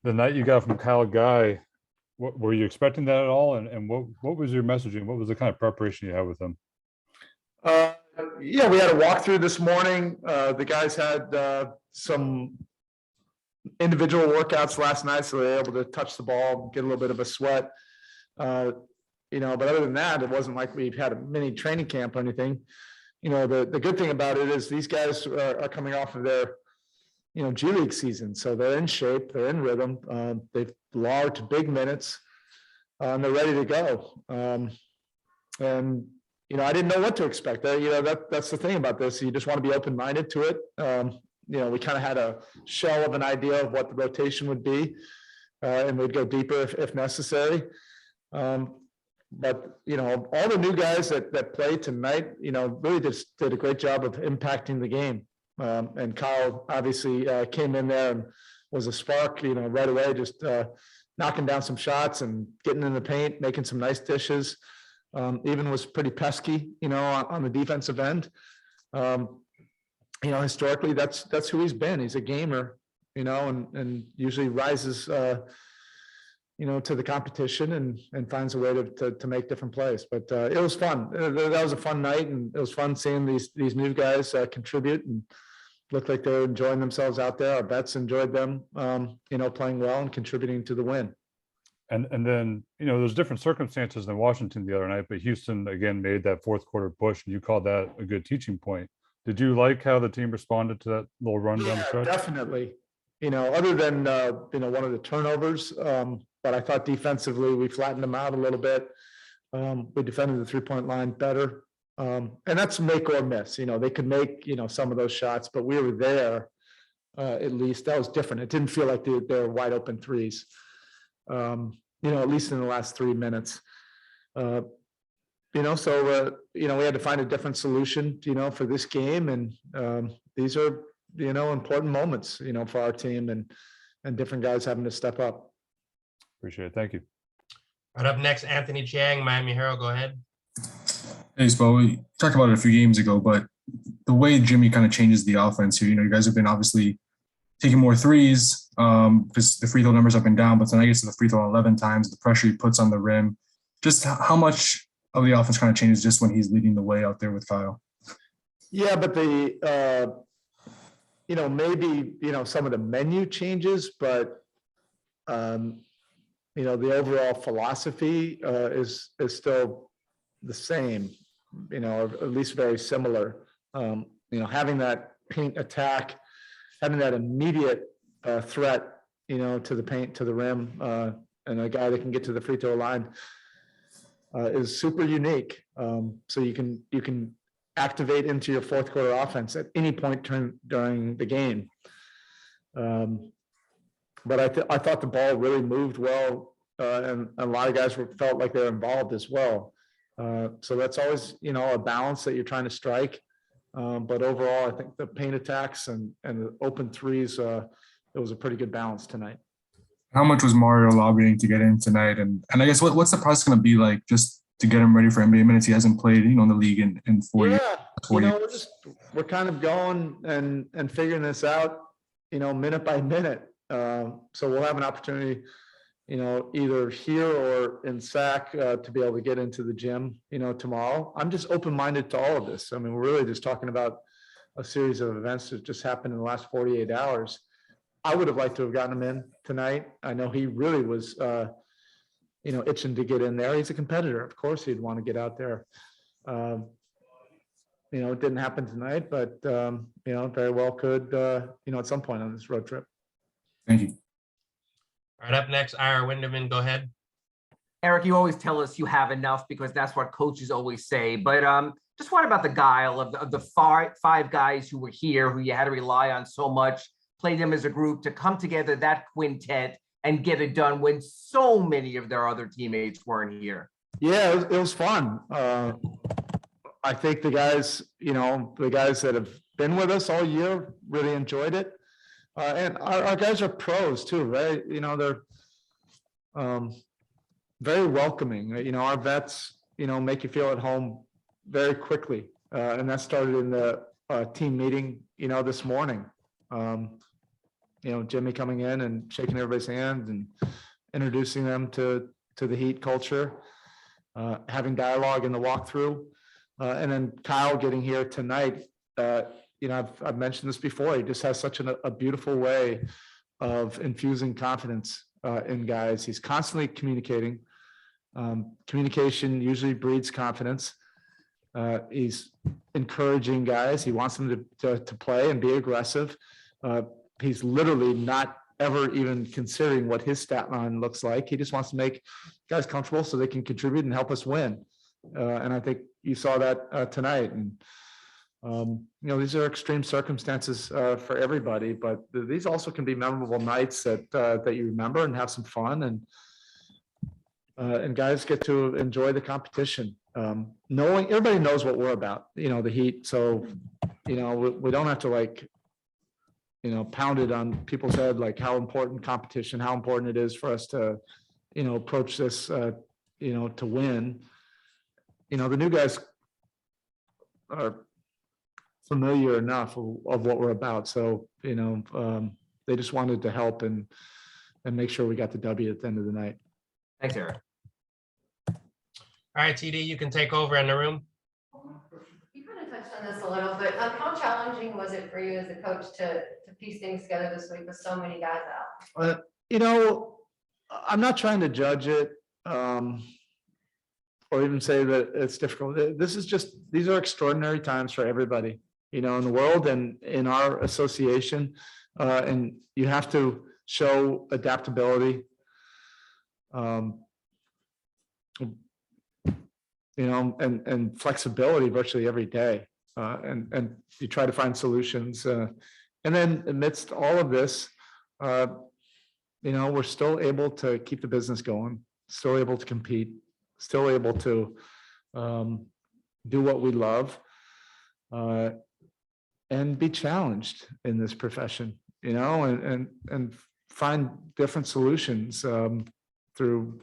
The night you got from Kyle Guy, what were you expecting that at all? And what was your messaging? What was the kind of preparation you had with him? Uh, yeah, we had a walkthrough this morning. The guys had some individual workouts last night, so they were able to touch the ball, get a little bit of a sweat. Uh, but other than that, it wasn't like we've had a mini training camp or anything. The good thing about it is these guys are coming off of their, G League season. So they're in shape, they're in rhythm. They've logged big minutes, and they're ready to go. And I didn't know what to expect. That's the thing about this. You just want to be open-minded to it. We kind of had a shell of an idea of what the rotation would be, and we'd go deeper if necessary. But all the new guys that played tonight, really just did a great job of impacting the game. And Kyle obviously came in there and was a spark, right away, just knocking down some shots and getting in the paint, making some nice dishes. Even was pretty pesky, on the defensive end. Historically, that's who he's been. He's a gamer, and usually rises, to the competition and finds a way to make different plays. But it was fun. That was a fun night, and it was fun seeing these new guys contribute and looked like they were enjoying themselves out there. Our vets enjoyed them, playing well and contributing to the win. And then, there's different circumstances than Washington the other night, but Houston again made that fourth quarter push, and you called that a good teaching point. Did you like how the team responded to that little run down the stretch? Definitely. Other than one of the turnovers, but I thought defensively we flattened them out a little bit. We defended the 3-point line better, and that's make or miss. They could make some of those shots, but we were there. At least that was different. It didn't feel like they were wide open threes. At least in the last 3 minutes. So we had to find a different solution, for this game. And these are, important moments, for our team and different guys having to step up. Appreciate it. Thank you. Right up next, Anthony Chiang, Miami Herald. Go ahead. Hey, Spo, we talked about it a few games ago, but the way Jimmy kind of changes the offense here, you guys have been obviously taking more threes because the free throw numbers up and down, but then I guess the free throw 11 times, the pressure he puts on the rim. Just how much of the offense kind of changes just when he's leading the way out there with Kyle? Yeah, but maybe, some of the menu changes, but, the overall philosophy is still the same, or at least very similar. Having that paint attack, having that immediate threat, to the paint, to the rim, and a guy that can get to the free throw line is super unique. So you can activate into your fourth quarter offense at any point during the game. But I thought the ball really moved well, and a lot of guys felt like they're involved as well. So that's always, a balance that you're trying to strike. But overall, I think the paint attacks and the open threes, it was a pretty good balance tonight. How much was Mario lobbying to get in tonight? And I guess what's the process going to be like just to get him ready for NBA minutes? He hasn't played, in the league in 4 years. Yeah, we're kind of going and figuring this out, minute by minute. So we'll have an opportunity, either here or in SAC to be able to get into the gym, tomorrow. I'm just open-minded to all of this. I mean, we're really just talking about a series of events that just happened in the last 48 hours. I would have liked to have gotten him in tonight. I know he really was, itching to get in there. He's a competitor. Of course, he'd want to get out there. It didn't happen tonight, but, very well could, at some point on this road trip. Thank you. Right up next, Ira Winderman. Go ahead. Erik, you always tell us you have enough because that's what coaches always say. But just what about the guile of the five guys who were here, who you had to rely on so much, play them as a group to come together, that quintet, and get it done when so many of their other teammates weren't here? Yeah, it was fun. I think the guys that have been with us all year really enjoyed it. And our guys are pros too, right? They're very welcoming. Our vets, make you feel at home very quickly. And that started in the team meeting, this morning. Jimmy coming in and shaking everybody's hand and introducing them to the Heat culture, having dialogue in the walkthrough, and then Kyle getting here tonight. I've mentioned this before. He just has such a beautiful way of infusing confidence in guys. He's constantly communicating. Communication usually breeds confidence. He's encouraging guys. He wants them to play and be aggressive. He's literally not ever even considering what his stat line looks like. He just wants to make guys comfortable so they can contribute and help us win. And I think you saw that tonight. And these are extreme circumstances for everybody, but these also can be memorable nights that you remember and have some fun, and guys get to enjoy the competition. Knowing everybody knows what we're about, the Heat. So, we don't have to pound it on people's head, like how important competition, how important it is for us to, approach this, to win. The new guys are familiar enough of what we're about. So, they just wanted to help and make sure we got the W at the end of the night. Thanks, Erik. All right, TD, you can take over in the room. You kind of touched on this a little bit. How challenging was it for you as a coach to piece things together this week with so many guys out? I'm not trying to judge it or even say that it's difficult. These are extraordinary times for everybody, in the world and in our association. And you have to show adaptability. And flexibility virtually every day. And you try to find solutions. And then amidst all of this, we're still able to keep the business going, still able to compete, still able to do what we love, and be challenged in this profession, and find different solutions through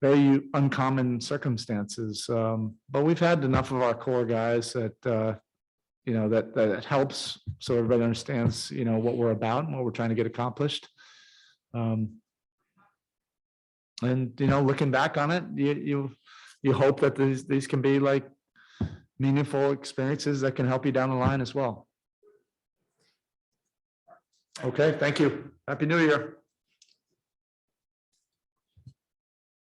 very uncommon circumstances. But we've had enough of our core guys that that helps, so everybody understands what we're about and what we're trying to get accomplished. And looking back on it, you hope that these can be like meaningful experiences that can help you down the line as well. Okay, thank you. Happy New Year.